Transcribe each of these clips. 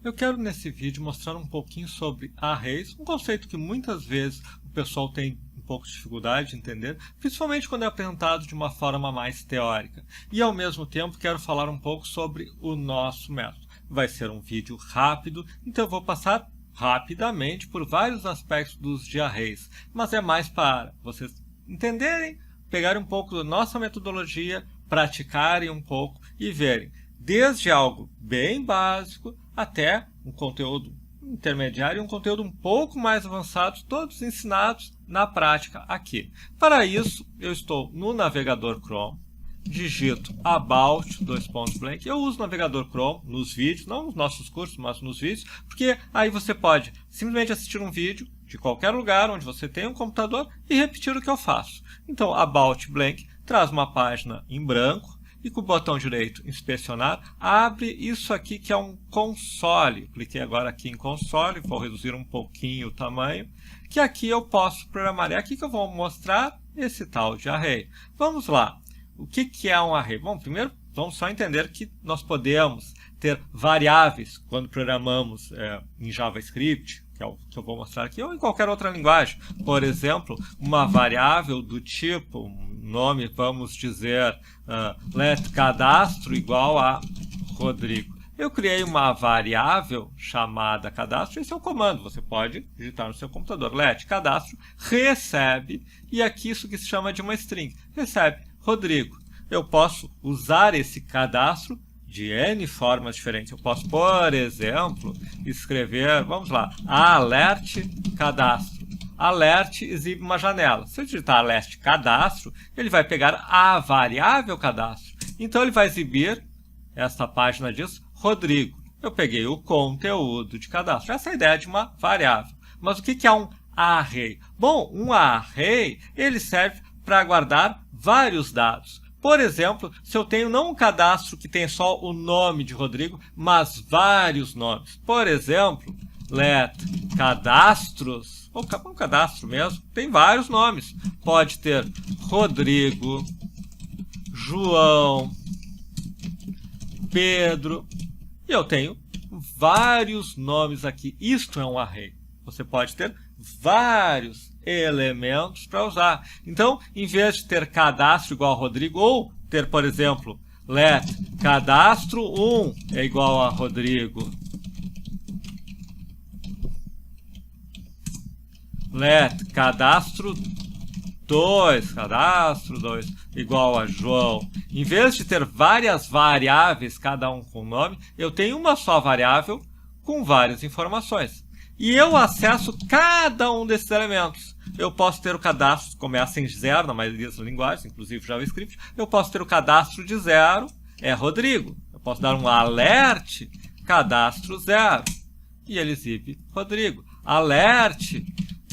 Eu quero nesse vídeo mostrar um pouquinho sobre arrays, um conceito que muitas vezes o pessoal tem um pouco de dificuldade de entender, principalmente quando é apresentado de uma forma mais teórica. E ao mesmo tempo quero falar um pouco sobre o nosso método. Vai ser um vídeo rápido, então eu vou passar rapidamente por vários aspectos de arrays, mas é mais para vocês entenderem, pegarem um pouco da nossa metodologia, praticarem um pouco e verem desde algo bem básico até um conteúdo intermediário e um conteúdo um pouco mais avançado, todos ensinados na prática aqui. Para isso, eu estou no navegador Chrome, digito about, blank. Eu uso o navegador Chrome nos vídeos, não nos nossos cursos, mas nos vídeos, porque aí você pode simplesmente assistir um vídeo de qualquer lugar onde você tem um computador e repetir o que eu faço. Então, about blank traz uma página em branco e com o botão direito inspecionar, abre isso aqui que é um console. Cliquei agora aqui em console, vou reduzir um pouquinho o tamanho, que aqui eu posso programar. É aqui que eu vou mostrar esse tal de array. Vamos lá. O que é um array? Bom, primeiro vamos só entender que nós podemos ter variáveis quando programamos em JavaScript, que é o que eu vou mostrar aqui, ou em qualquer outra linguagem. Por exemplo, uma variável do tipo, nome, vamos dizer, let cadastro igual a Rodrigo. Eu criei uma variável chamada cadastro, esse é o comando, você pode digitar no seu computador. Let cadastro recebe, e aqui isso que se chama de uma string, recebe Rodrigo. Eu posso usar esse cadastro de N formas diferentes. Eu posso, por exemplo, escrever, vamos lá, alert cadastro. Alert exibe uma janela. Se eu digitar alert cadastro, ele vai pegar a variável cadastro. Então ele vai exibir, esta página diz, Rodrigo. Eu peguei o conteúdo de cadastro. Essa é a ideia de uma variável. Mas o que é um array? Bom, um array, ele serve para guardar vários dados. Por exemplo, se eu tenho não um cadastro que tem só o nome de Rodrigo, mas vários nomes. Por exemplo, let cadastros, ou um cadastro mesmo, tem vários nomes. Pode ter Rodrigo, João, Pedro, e eu tenho vários nomes aqui. Isto é um array. Você pode ter vários elementos para usar. Então, em vez de ter cadastro igual a Rodrigo, ou ter, por exemplo, let cadastro 1 é igual a Rodrigo, let cadastro 2 igual a João. Em vez de ter várias variáveis, cada um com nome, eu tenho uma só variável com várias informações. E eu acesso cada um desses elementos. Eu posso ter o cadastro que começa em 0, na maioria das linguagens, inclusive JavaScript. Eu posso ter o cadastro de 0, é Rodrigo. Eu posso dar um alert, cadastro 0, e ele exibe Rodrigo. Alert,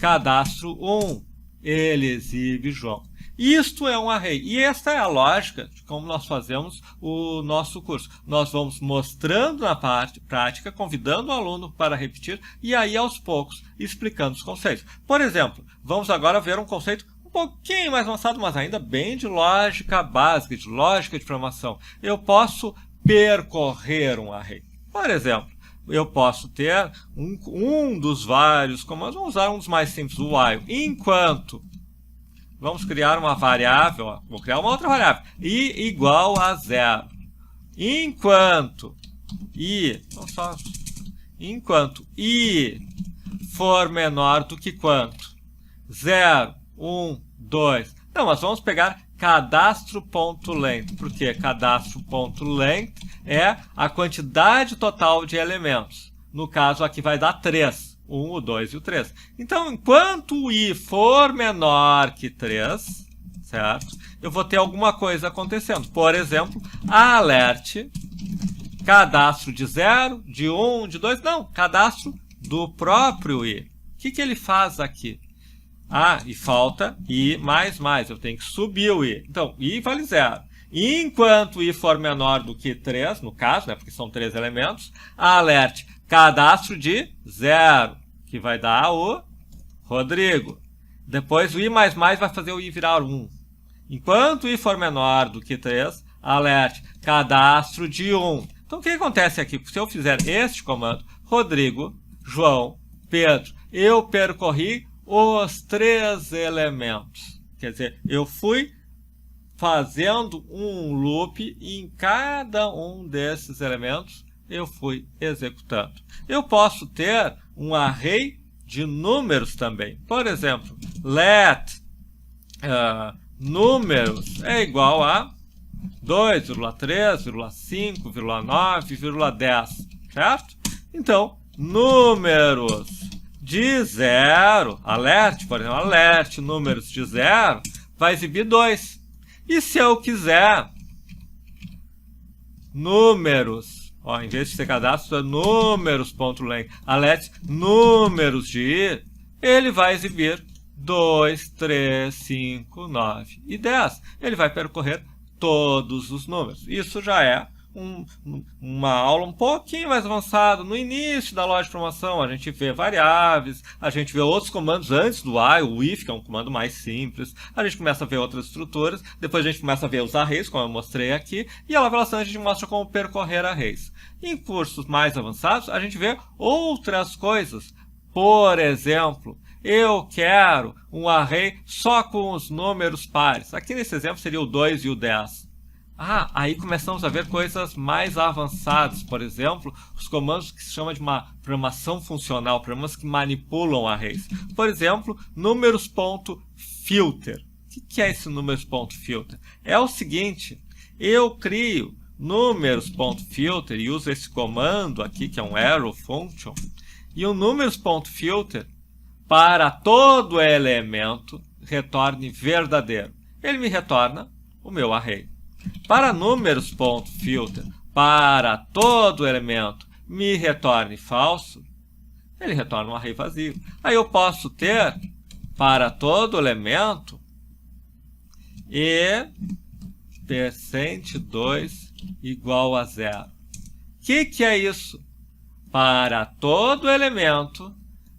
cadastro 1, ele exibe João. Isto é um array. E esta é a lógica de como nós fazemos o nosso curso. Nós vamos mostrando na parte prática, convidando o aluno para repetir e aí aos poucos explicando os conceitos. Por exemplo, vamos agora ver um conceito um pouquinho mais avançado, mas ainda bem de lógica básica, de lógica de programação. Eu posso percorrer um array. Por exemplo, eu posso ter um dos vários comandos, vamos usar um dos mais simples, o while. Enquanto vamos criar uma variável, ó, vou criar uma outra variável, i igual a 0. Enquanto i for menor do que quanto? 0, 1, 2. Não, mas vamos pegar cadastro.length, porque cadastro.length é a quantidade total de elementos. No caso, aqui vai dar 3. 1, o 2 e o 3. Então, enquanto o i for menor que 3, certo? Eu vou ter alguma coisa acontecendo. Por exemplo, alert, cadastro de 0, de 1, de 2. Não, cadastro do próprio i. O que ele faz aqui? Ah, e falta i mais. Eu tenho que subir o i. Então, i vale 0. Enquanto o i for menor do que 3, no caso, né, porque são 3 elementos, alert, cadastro de 0, que vai dar o Rodrigo. Depois o i mais vai fazer o i virar 1. Enquanto o i for menor do que 3, alert, cadastro de 1. Então o que acontece aqui? Se eu fizer este comando, Rodrigo, João, Pedro. Eu percorri os 3 elementos. Quer dizer, eu fui fazendo um loop e em cada um desses elementos eu fui executando. Eu posso ter um array de números também. Por exemplo, let números é igual a 2,3,5,9,10, certo? Então, números de 0, alert, por exemplo, alert, números de 0, vai exibir 2. E se eu quiser números, em vez de ser cadastro, é números.len, alert, números de ir, ele vai exibir 2, 3, 5, 9 e 10. Ele vai percorrer todos os números. Isso já é uma aula um pouquinho mais avançada. No início da lógica de programação, a gente vê variáveis, a gente vê outros comandos antes do while, o if, que é um comando mais simples. A gente começa a ver outras estruturas, depois a gente começa a ver os arrays, como eu mostrei aqui, e a lavração a gente mostra como percorrer arrays. Em cursos mais avançados, a gente vê outras coisas. Por exemplo, eu quero um array só com os números pares. Aqui nesse exemplo seria o 2 e o 10. Aí começamos a ver coisas mais avançadas. Por exemplo, os comandos que se chama de uma programação funcional, programas que manipulam arrays. Por exemplo, números.filter. O que é esse números.filter? É o seguinte, eu crio números.filter e uso esse comando aqui, que é um arrow function, e o números.filter para todo elemento retorne verdadeiro. Ele me retorna o meu array. Para números.filter para todo elemento me retorne falso, ele retorna um array vazio. Aí eu posso ter para todo elemento e %2 igual a 0. O que é isso? Para todo elemento,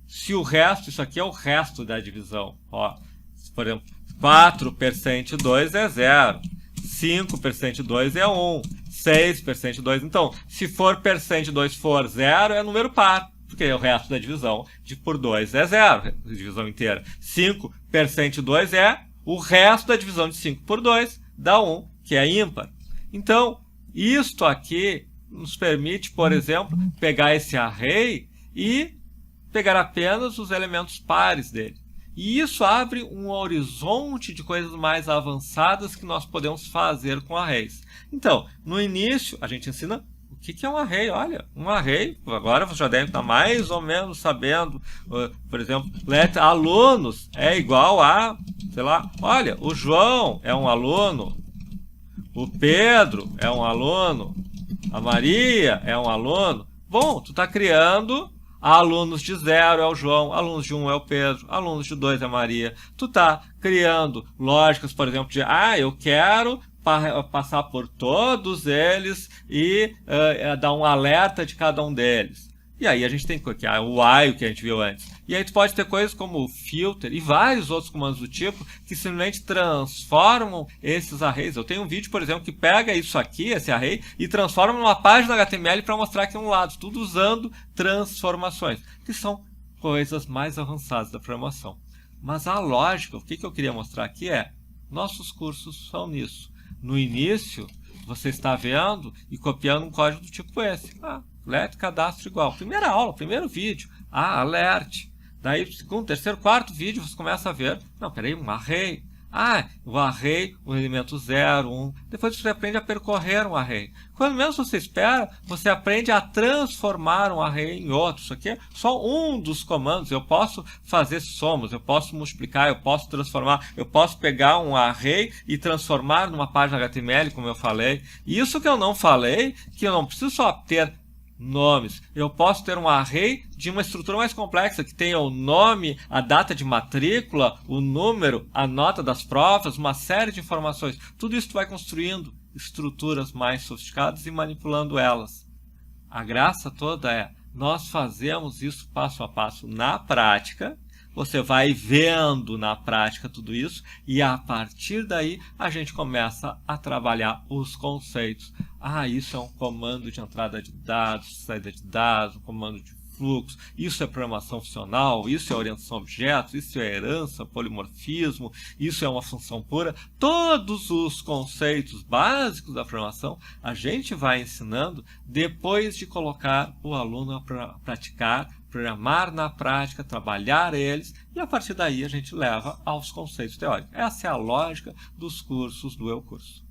se o resto, isso aqui é o resto da divisão. Por exemplo, 4%2 é 0. 5%2 é 1. 6%2. Então, se for %2 for 0, é número par, porque o resto da divisão de por 2 é 0, divisão inteira. 5%2 é o resto da divisão de 5 por 2, dá 1, que é ímpar. Então, isto aqui nos permite, por exemplo, pegar esse array e pegar apenas os elementos pares dele. E isso abre um horizonte de coisas mais avançadas que nós podemos fazer com arrays. Então, no início, a gente ensina o que é um array. Olha, um array, agora você já deve estar mais ou menos sabendo. Por exemplo, let alunos é igual a, sei lá, olha, o João é um aluno, o Pedro é um aluno, a Maria é um aluno. Bom, tu está criando alunos de 0 é o João, alunos de 1 é o Pedro, alunos de 2 é a Maria. Tu está criando lógicas, por exemplo, de eu quero passar por todos eles e dar um alerta de cada um deles. E aí a gente tem o while que a gente viu antes. E aí tu pode ter coisas como o filter e vários outros comandos do tipo que simplesmente transformam esses arrays. Eu tenho um vídeo, por exemplo, que pega isso aqui, esse array, e transforma numa página HTML para mostrar aqui um lado, tudo usando transformações, que são coisas mais avançadas da programação. Mas a lógica, o que eu queria mostrar aqui é, nossos cursos são nisso. No início, você está vendo e copiando um código do tipo esse. Let cadastro igual. Primeira aula, primeiro vídeo. Alert. Daí, segundo, terceiro, quarto vídeo, você começa a ver. Não, peraí, um array. O array, o elemento 0, 1. Depois você aprende a percorrer um array. Quando menos você espera, você aprende a transformar um array em outro. Isso aqui é só um dos comandos. Eu posso fazer somas, eu posso multiplicar, eu posso transformar, eu posso pegar um array e transformar numa página HTML, como eu falei. Isso que eu não falei, que eu não preciso só ter nomes. Eu posso ter um array de uma estrutura mais complexa, que tenha o nome, a data de matrícula, o número, a nota das provas, uma série de informações. Tudo isso tu vai construindo estruturas mais sofisticadas e manipulando elas. A graça toda é, nós fazemos isso passo a passo na prática. Você vai vendo na prática tudo isso e a partir daí a gente começa a trabalhar os conceitos. Isso é um comando de entrada de dados, saída de dados, um comando de fluxo, isso é programação funcional, isso é orientação a objetos, isso é herança, polimorfismo, isso é uma função pura. Todos os conceitos básicos da programação a gente vai ensinando depois de colocar o aluno para praticar, programar na prática, trabalhar eles, e a partir daí a gente leva aos conceitos teóricos. Essa é a lógica dos cursos do Eu Curso.